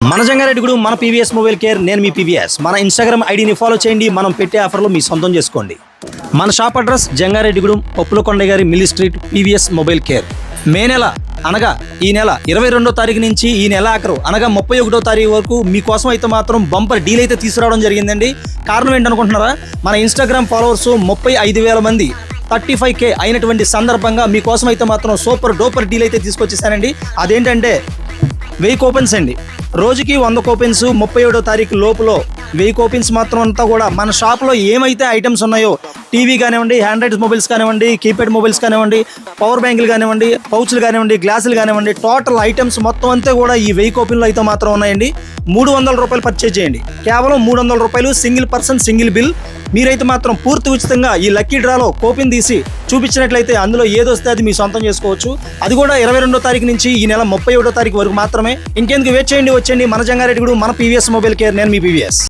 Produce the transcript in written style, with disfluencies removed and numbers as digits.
మన జంగారెడ్డిగూడు మన PVS mobile care, నేను మీ పీవీఎస్. మన ఇన్స్టాగ్రామ్ ఐడిని ఫాలో చేయండి. మనం పెట్టే ఆఫర్లు మీ సొంతం చేసుకోండి. మన షాప్ అడ్రస్ జంగారెడ్డిగూడు పప్పులకొండ గారి మిల్లి స్ట్రీట్, పీవీఎస్ మొబైల్ కేర్. మే నెల అనగా ఈ నెల 22వ తారీఖు నుంచి ఈ నెల ఆఖరు అనగా 31వ తారీఖు వరకు మీకోసం అయితే మాత్రం బంపర్ డీల్ అయితే తీసుకురావడం జరిగిందండి. కారణం ఏంటనుకుంటున్నారా? మన ఇన్స్టాగ్రామ్ ఫాలోవర్స్ 35,000 మంది 35K అయినటువంటి సందర్భంగా మీకోసం అయితే మాత్రం సూపర్ డోపర్ డీల్ అయితే తీసుకొచ్చేసానండి. అదేంటంటే 1000 కూపెన్స్ అండి. రోజుకి 100 కూపెన్స్. 37వ తారీఖు లోపులో 1000 కూపెన్స్ మాత్రం అంతా కూడా మన షాప్లో ఏమైతే ఐటమ్స్ ఉన్నాయో, టీవీ కానివ్వండి, హ్యాండ్రైడ్ మొబైల్స్ కానివ్వండి, కీప్యాడ్ మొబైల్స్ కానివ్వండి, పవర్ బ్యాంకులు కానివ్వండి, పౌచ్లు కానివ్వండి, గ్లాసులు కానివ్వండి, టోటల్ ఐటమ్స్ మొత్తం అంతా కూడా ఈ 1000 కూపెన్లు అయితే మాత్రం ఉన్నాయండి. 300 రూపాయలు పర్చేజ్ చేయండి. కేవలం 300 రూపాయలు, సింగిల్ పర్సన్ సింగిల్ బిల్. మీరైతే మాత్రం పూర్తి ఉచితంగా ఈ లక్కీ డ్రాలో కూపెన్ తీసి చూపించినట్లయితే అందులో ఏదొస్తే అది మీ సొంతం చేసుకోవచ్చు. అది కూడా 22వ తారీఖు నుంచి ఈ నెల 31వ తారీఖు వరకు మాత్రమే. ఇంకెందుకు వెయిట్ చేయండి, వచ్చేయండి మన జంగారెడ్డిగూడు మన పీవీఎస్ మొబైల్ కేర్, నేను మీ పీవీఎస్.